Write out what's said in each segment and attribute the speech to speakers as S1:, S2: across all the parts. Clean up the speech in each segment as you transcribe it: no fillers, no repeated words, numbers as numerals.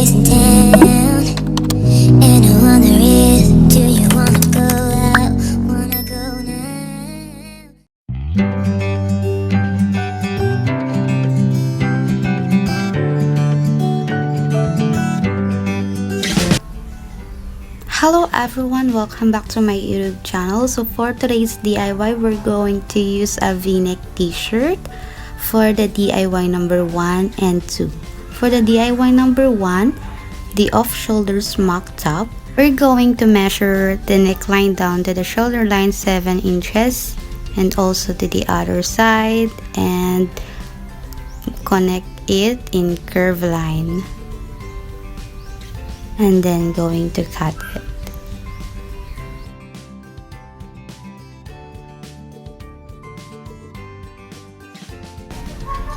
S1: place in town, and I wonder if do you wanna go out, wanna go now.
S2: Hello everyone, welcome back to my YouTube channel. So for today's DIY, we're going to use a v-neck t-shirt for the DIY number 1 and 2. For the DIY number 1, the off-shoulder smock top, we're going to measure the neckline down to the shoulder line 7 inches and also to the other side and connect it in curve line. And then going to cut it.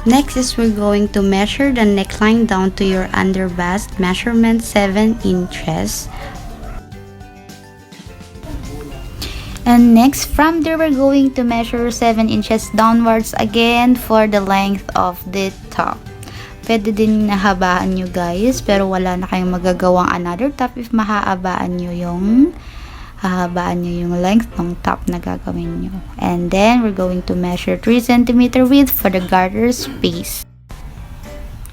S2: Next is we're going to measure the neckline down to your under bust measurement 7 inches. And next, from there we're going to measure 7 inches downwards again for the length of the top. Pwede din nahabaan nyo guys, pero wala na kayong magagawang another top if mahahabaan nyo yung length ng top na gagawin nyo. And then, we're going to measure 3 cm width for the garter space.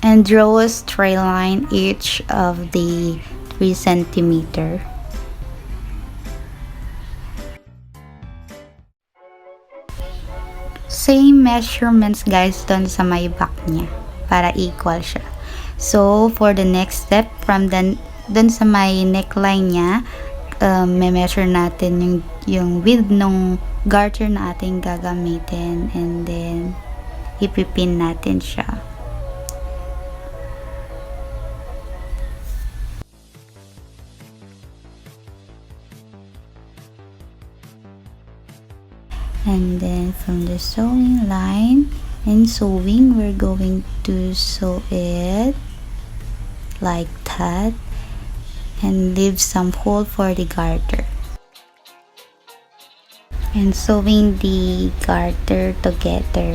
S2: And draw a straight line each of the 3 cm. Same measurements guys dun sa may back niya, para equal siya. So, for the next step, from dun sa may neckline niya, may measure natin yung width ng garter na ating gagamitin, and then ipipin natin siya. And then from the sewing line and sewing, we're going to sew it like that and leave some hole for the garter. And sewing the garter together.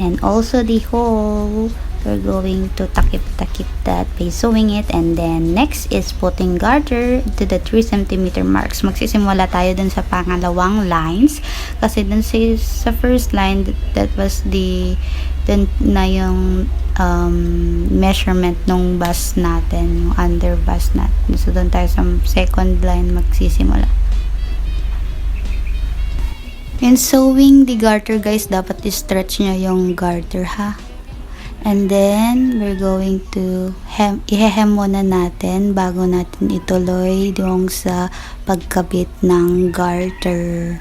S2: And also the hole, we're going to takip that by sewing it. And then next is putting garter to the 3 cm marks. Magsisimula tayo dun sa pangalawang lines. Kasi dun sa first line, that was dun na yung measurement nung bust natin, yung under bust natin. So dun tayo sa second line magsisimula. And sewing the garter guys, dapat i-stretch nyo yung garter ha. And then, we're going to i-hem muna natin bago natin ituloy doon sa pagkabit ng garter.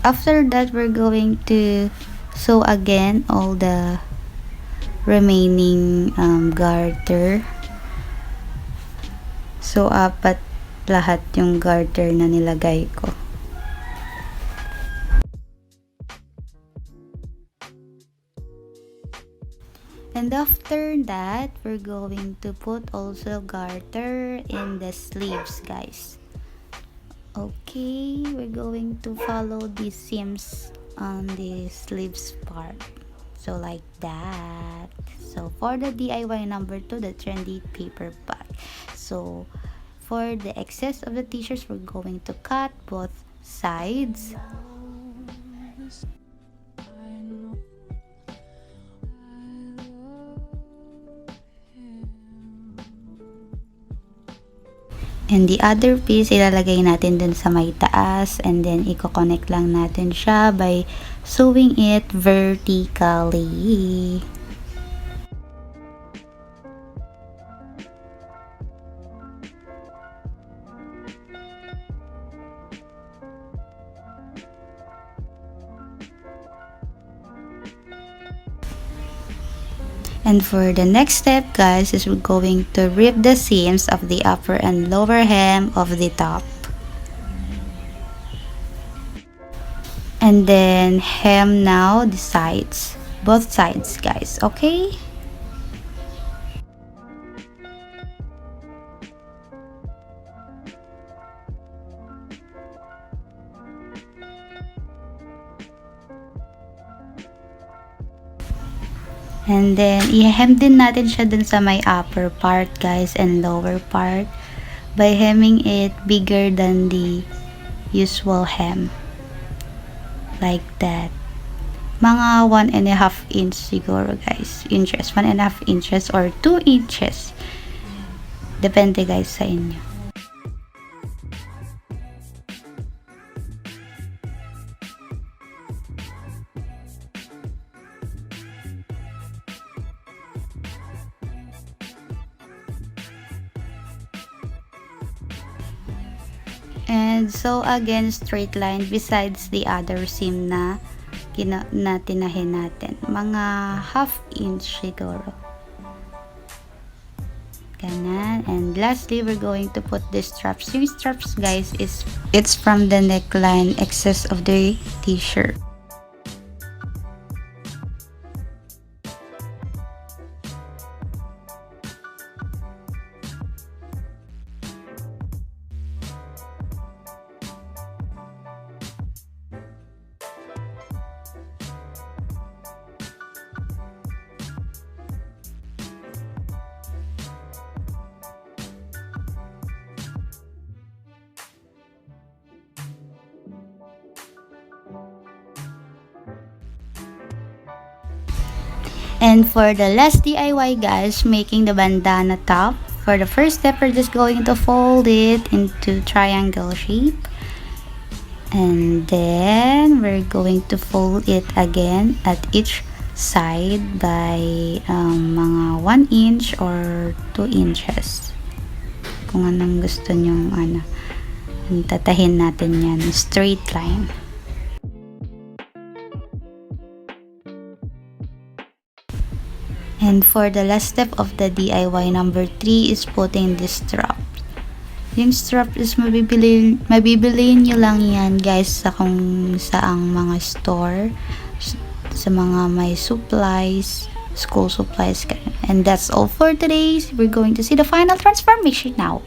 S2: After that, we're going to sew again all the remaining garter. So, apat lahat yung garter na nilagay ko. And after that, we're going to put also garter in the sleeves, guys. Okay, we're going to follow the seams on the sleeves part. So like that. So for the DIY number 2, the trendy paper bag. So for the excess of the t-shirts, we're going to cut both sides. And the other piece, ilalagay natin dun sa may taas, and then i-connect lang natin siya by sewing it vertically. And for the next step, guys, is we're going to rip the seams of the upper and lower hem of the top. And then hem now the sides, both sides, guys, okay? And then, i-hem din natin siya dun sa may upper part, guys, and lower part by hemming it bigger than the usual hem. Like that. Mga 1.5 inch siguro, guys. Inches. 1.5 inches or 2 inches. Depende, guys, sa inyo. And so again, straight line besides the other seam na tinahin natin. Mga half inch siguro. Ganon. And lastly, we're going to put the straps. Yung straps, guys, it's from the neckline excess of the t-shirt. And for the last DIY, guys, making the bandana top. For the first step, we're just going to fold it into triangle shape. And then we're going to fold it again at each side by mga 1 inch or 2 inches. Kung anong gusto nyong tatahin natin yan. Straight line. And for the last step of the DIY number 3 is putting the strap. Yung strap is mabibili nyo lang yan, guys, sa kung saang mga store, sa mga may supplies, school supplies. And that's all for today. We're going to see the final transformation now.